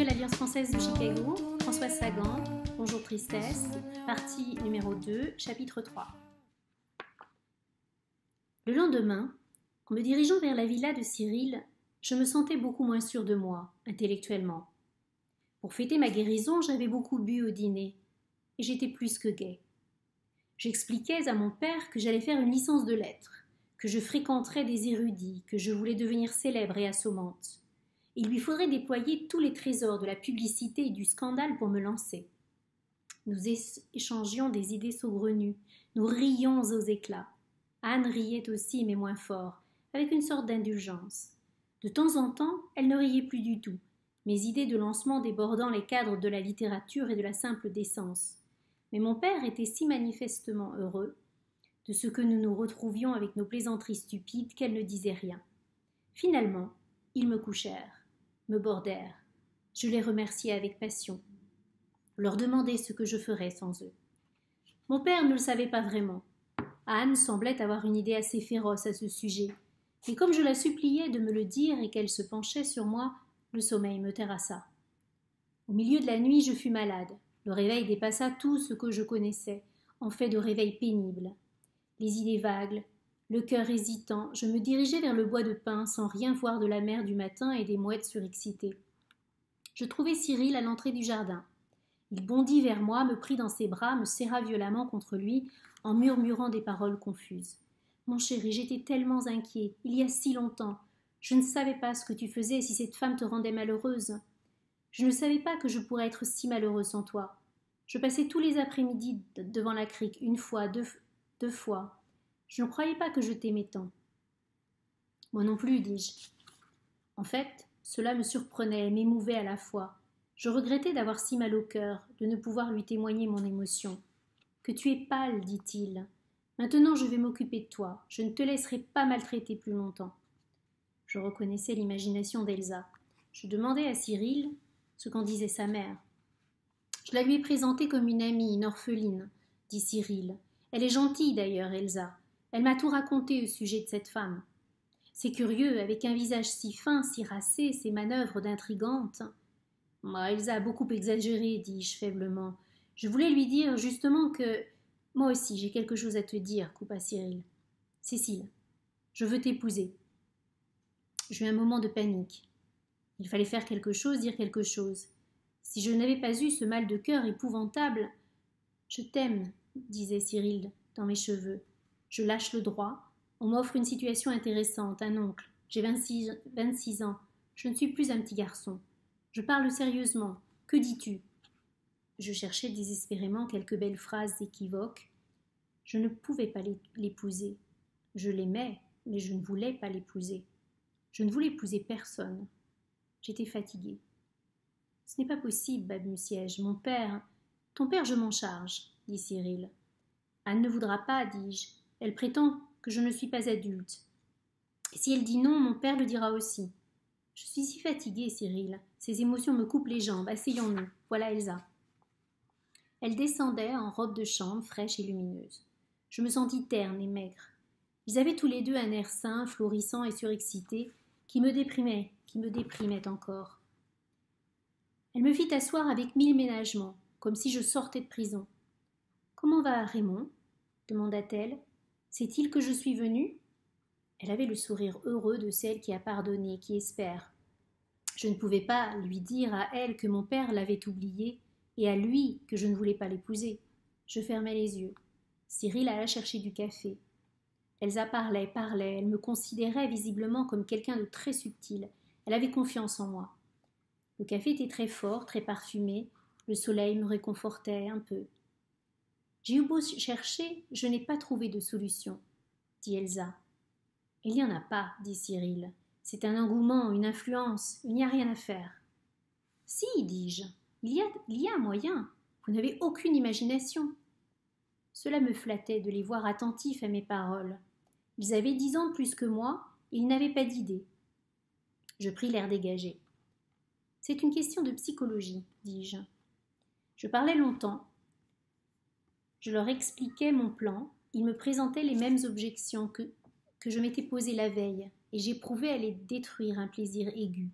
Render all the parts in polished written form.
Bienvenue à l'Alliance française de Chicago, Françoise Sagan, Bonjour Tristesse, partie numéro 2, chapitre 3. Le lendemain, en me dirigeant vers la villa de Cyril, je me sentais beaucoup moins sûre de moi, intellectuellement. Pour fêter ma guérison, j'avais beaucoup bu au dîner, et j'étais plus que gaie. J'expliquais à mon père que j'allais faire une licence de lettres, que je fréquenterais des érudits, que je voulais devenir célèbre et assommante. Il lui faudrait déployer tous les trésors de la publicité et du scandale pour me lancer. Nous échangions des idées saugrenues, nous rions aux éclats. Anne riait aussi, mais moins fort, avec une sorte d'indulgence. De temps en temps, elle ne riait plus du tout, mes idées de lancement débordant les cadres de la littérature et de la simple décence. Mais mon père était si manifestement heureux de ce que nous nous retrouvions avec nos plaisanteries stupides qu'elle ne disait rien. Finalement, ils me couchèrent, me bordèrent. Je les remerciai avec passion. Leur demandai ce que je ferais sans eux. Mon père ne le savait pas vraiment. Anne semblait avoir une idée assez féroce à ce sujet, mais comme je la suppliais de me le dire et qu'elle se penchait sur moi, le sommeil me terrassa. Au milieu de la nuit, je fus malade. Le réveil dépassa tout ce que je connaissais, en fait de réveil pénible. Les idées vagues, le cœur hésitant, je me dirigeais vers le bois de pin sans rien voir de la mer du matin et des mouettes surexcitées. Je trouvai Cyril à l'entrée du jardin. Il bondit vers moi, me prit dans ses bras, me serra violemment contre lui, en murmurant des paroles confuses. « Mon chéri, j'étais tellement inquiet, il y a si longtemps. Je ne savais pas ce que tu faisais et si cette femme te rendait malheureuse. Je ne savais pas que je pourrais être si malheureuse sans toi. Je passais tous les après-midi devant la crique, une fois, deux fois. Je ne croyais pas que je t'aimais tant. » Moi non plus, dis-je. En fait, cela me surprenait et m'émouvait à la fois. Je regrettais d'avoir si mal au cœur, de ne pouvoir lui témoigner mon émotion. « Que tu es pâle, dit-il. Maintenant je vais m'occuper de toi. Je ne te laisserai pas maltraiter plus longtemps. » Je reconnaissais l'imagination d'Elsa. Je demandai à Cyril ce qu'en disait sa mère. « Je la lui ai présentée comme une amie, une orpheline, dit Cyril. Elle est gentille d'ailleurs, Elsa. Elle m'a tout raconté au sujet de cette femme. C'est curieux, avec un visage si fin, si racé, ses manœuvres d'intrigante. » Elsa a beaucoup exagéré, dis-je faiblement. Je voulais lui dire justement que... Moi aussi, j'ai quelque chose à te dire, coupa Cyril. Cécile, je veux t'épouser. J'eus un moment de panique. Il fallait faire quelque chose, dire quelque chose. Si je n'avais pas eu ce mal de cœur épouvantable... Je t'aime, disait Cyril dans mes cheveux. Je lâche le droit. On m'offre une situation intéressante, un oncle. J'ai 26 ans. Je ne suis plus un petit garçon. Je parle sérieusement. Que dis-tu ? Je cherchais désespérément quelques belles phrases équivoques. Je ne pouvais pas l'épouser. Je l'aimais, mais je ne voulais pas l'épouser. Je ne voulais épouser personne. J'étais fatiguée. Ce n'est pas possible, balbutiai-je. Mon père... Ton père, je m'en charge, dit Cyril. Anne ne voudra pas, dis-je. Elle prétend que je ne suis pas adulte. Et si elle dit non, mon père le dira aussi. Je suis si fatiguée, Cyril. Ces émotions me coupent les jambes. Asseyons-nous. Voilà Elsa. Elle descendait en robe de chambre, fraîche et lumineuse. Je me sentis terne et maigre. Ils avaient tous les deux un air sain, florissant et surexcité, qui me déprimait encore. Elle me fit asseoir avec 1000 ménagements, comme si je sortais de prison. « Comment va Raymond ?» demanda-t-elle. « Sait-il que je suis venue ?» Elle avait le sourire heureux de celle qui a pardonné, qui espère. Je ne pouvais pas lui dire à elle que mon père l'avait oubliée et à lui que je ne voulais pas l'épouser. Je fermai les yeux. Cyril alla chercher du café. Elsa parlait, elle me considérait visiblement comme quelqu'un de très subtil. Elle avait confiance en moi. Le café était très fort, très parfumé. Le soleil me réconfortait un peu. J'ai eu beau chercher, je n'ai pas trouvé de solution, dit Elsa. Il n'y en a pas, dit Cyril. C'est un engouement, une influence, il n'y a rien à faire. Si, dis-je, il y a un moyen. Vous n'avez aucune imagination. Cela me flattait de les voir attentifs à mes paroles. Ils avaient 10 ans de plus que moi, et ils n'avaient pas d'idée. Je pris l'air dégagé. C'est une question de psychologie, dis-je. Je parlais longtemps. Je leur expliquais mon plan. Ils me présentaient les mêmes objections que je m'étais posées la veille, et j'éprouvais à les détruire un plaisir aigu.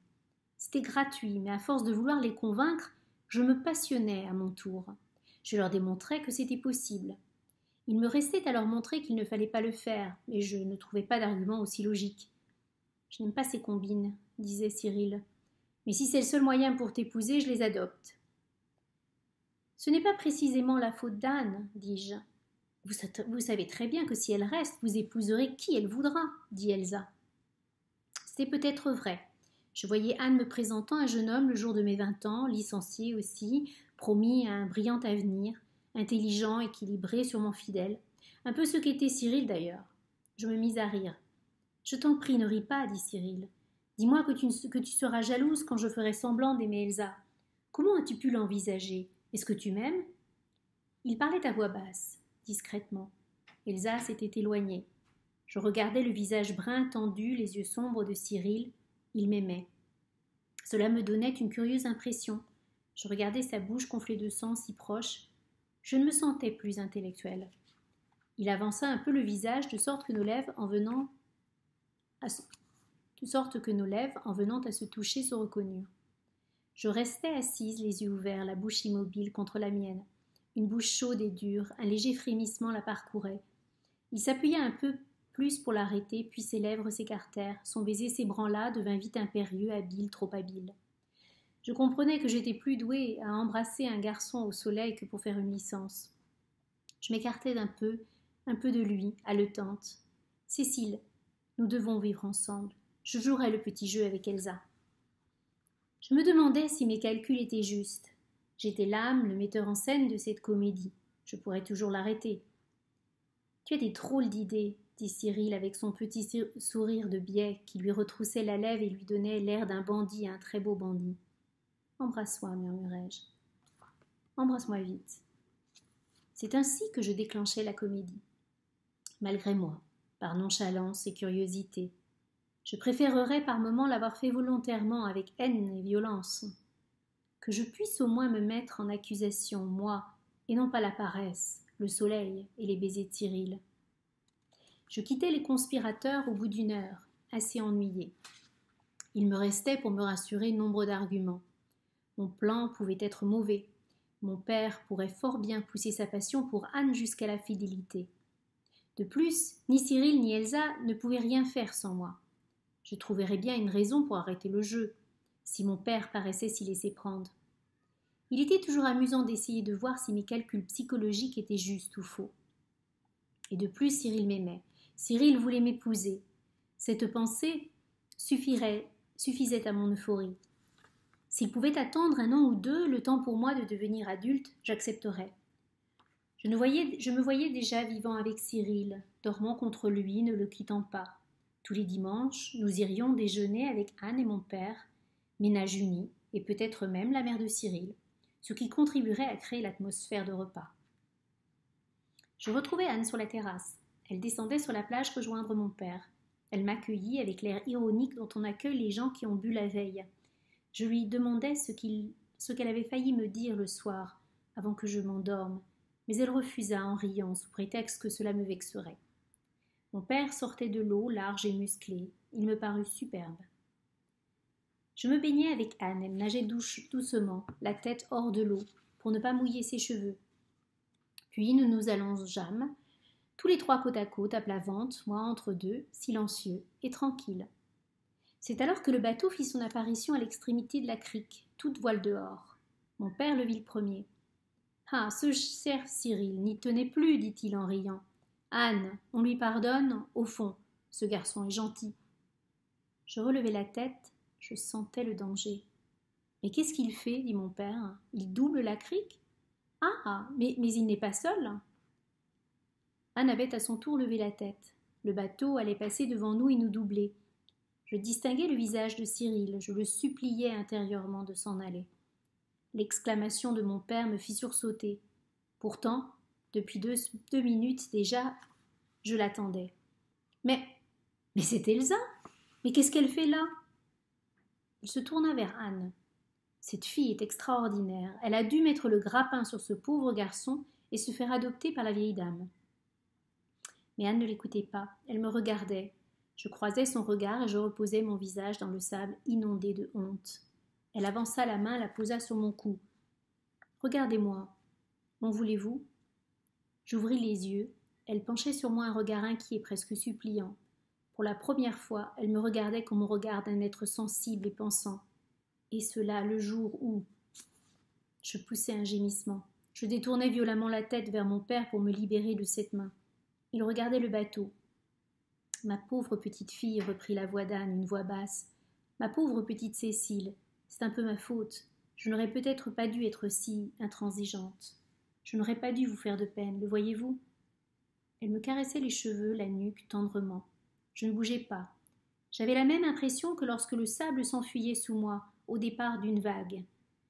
C'était gratuit, mais à force de vouloir les convaincre, je me passionnais à mon tour. Je leur démontrais que c'était possible. Il me restait à leur montrer qu'il ne fallait pas le faire, mais je ne trouvais pas d'argument aussi logique. Je n'aime pas ces combines, disait Cyril. Mais si c'est le seul moyen pour t'épouser, je les adopte. Ce n'est pas précisément la faute d'Anne, dis-je. Vous savez très bien que si elle reste, vous épouserez qui elle voudra, dit Elsa. C'était peut-être vrai. Je voyais Anne me présentant un jeune homme le jour de mes 20 ans, licencié aussi, promis à un brillant avenir, intelligent, équilibré, sûrement fidèle. Un peu ce qu'était Cyril d'ailleurs. Je me mis à rire. Je t'en prie, ne ris pas, dit Cyril. Dis-moi que tu seras jalouse quand je ferai semblant d'aimer Elsa. Comment as-tu pu l'envisager? Est-ce que tu m'aimes? Il parlait à voix basse, discrètement. Elsa s'était éloignée. Je regardais le visage brun tendu, les yeux sombres de Cyril. Il m'aimait. Cela me donnait une curieuse impression. Je regardais sa bouche gonflée de sang si proche. Je ne me sentais plus intellectuelle. Il avança un peu le visage de sorte que nos lèvres, en venant à se toucher, se reconnurent. Je restais assise, les yeux ouverts, la bouche immobile contre la mienne. Une bouche chaude et dure, un léger frémissement la parcourait. Il s'appuya un peu plus pour l'arrêter, puis ses lèvres s'écartèrent. Son baiser s'ébranla, devint vite impérieux, habile, trop habile. Je comprenais que j'étais plus douée à embrasser un garçon au soleil que pour faire une licence. Je m'écartais d'un peu de lui, haletante. Cécile, nous devons vivre ensemble. Je jouerai le petit jeu avec Elsa. Je me demandais si mes calculs étaient justes. J'étais l'âme, le metteur en scène de cette comédie. Je pourrais toujours l'arrêter. Tu as des drôles d'idées, dit Cyril avec son petit sourire de biais qui lui retroussait la lèvre et lui donnait l'air d'un bandit, un très beau bandit. Embrasse-moi, murmurai-je. Embrasse-moi vite. C'est ainsi que je déclenchai la comédie. Malgré moi, par nonchalance et curiosité. Je préférerais par moments l'avoir fait volontairement avec haine et violence. Que je puisse au moins me mettre en accusation, moi, et non pas la paresse, le soleil et les baisers de Cyril. Je quittai les conspirateurs au bout d'une heure, assez ennuyée. Il me restait pour me rassurer nombre d'arguments. Mon plan pouvait être mauvais. Mon père pourrait fort bien pousser sa passion pour Anne jusqu'à la fidélité. De plus, ni Cyril ni Elsa ne pouvaient rien faire sans moi. Je trouverais bien une raison pour arrêter le jeu, si mon père paraissait s'y laisser prendre. Il était toujours amusant d'essayer de voir si mes calculs psychologiques étaient justes ou faux. Et de plus, Cyril m'aimait. Cyril voulait m'épouser. Cette pensée suffisait à mon euphorie. S'il pouvait attendre un an ou deux, le temps pour moi de devenir adulte, j'accepterais. Je me voyais déjà vivant avec Cyril, dormant contre lui, ne le quittant pas. Tous les dimanches, nous irions déjeuner avec Anne et mon père, ménage uni, et peut-être même la mère de Cyril, ce qui contribuerait à créer l'atmosphère de repas. Je retrouvai Anne sur la terrasse. Elle descendait sur la plage rejoindre mon père. Elle m'accueillit avec l'air ironique dont on accueille les gens qui ont bu la veille. Je lui demandai ce qu'elle avait failli me dire le soir, avant que je m'endorme, mais elle refusa en riant sous prétexte que cela me vexerait. Mon père sortait de l'eau, large et musclé. Il me parut superbe. Je me baignais avec Anne. Elle nageait doucement, la tête hors de l'eau, pour ne pas mouiller ses cheveux. Puis nous nous allongeâmes, tous les trois côte à côte, à plat ventre, moi entre deux, silencieux et tranquille. C'est alors que le bateau fit son apparition à l'extrémité de la crique, toute voile dehors. Mon père le vit le premier. « Ah, ce cher Cyril n'y tenait plus, dit-il en riant. Anne, on lui pardonne, au fond, ce garçon est gentil. » Je relevai la tête, je sentais le danger. « Mais qu'est-ce qu'il fait » dit mon père. « Il double la crique ?»« Ah, mais il n'est pas seul !» Anne avait à son tour levé la tête. Le bateau allait passer devant nous et nous doubler. Je distinguai le visage de Cyril, je le suppliais intérieurement de s'en aller. L'exclamation de mon père me fit sursauter. Pourtant, depuis deux minutes déjà, je l'attendais. Mais c'est Elsa. Mais qu'est-ce qu'elle fait là? Il se tourna vers Anne. Cette fille est extraordinaire. Elle a dû mettre le grappin sur ce pauvre garçon et se faire adopter par la vieille dame. Mais Anne ne l'écoutait pas. Elle me regardait. Je croisais son regard et je reposais mon visage dans le sable inondé de honte. Elle avança la main, la posa sur mon cou. Regardez-moi. M'en voulez-vous? J'ouvris les yeux. Elle penchait sur moi un regard inquiet, presque suppliant. Pour la première fois, elle me regardait comme on regarde un être sensible et pensant. Et cela le jour où... Je poussai un gémissement. Je détournai violemment la tête vers mon père pour me libérer de cette main. Il regardait le bateau. Ma pauvre petite fille, reprit la voix d'Anne, une voix basse. Ma pauvre petite Cécile, c'est un peu ma faute. Je n'aurais peut-être pas dû être si intransigeante. Je n'aurais pas dû vous faire de peine, le voyez-vous? Elle me caressait les cheveux, la nuque, tendrement. Je ne bougeais pas. J'avais la même impression que lorsque le sable s'enfuyait sous moi, au départ d'une vague.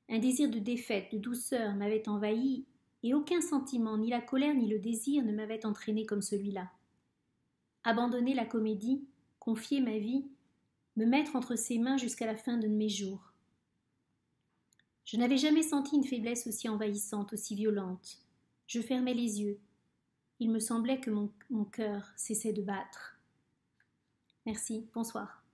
Un désir de défaite, de douceur m'avait envahi, et aucun sentiment, ni la colère ni le désir, ne m'avait entraîné comme celui-là. Abandonner la comédie, confier ma vie, me mettre entre ses mains jusqu'à la fin de mes jours. Je n'avais jamais senti une faiblesse aussi envahissante, aussi violente. Je fermais les yeux. Il me semblait que mon cœur cessait de battre. Merci, bonsoir.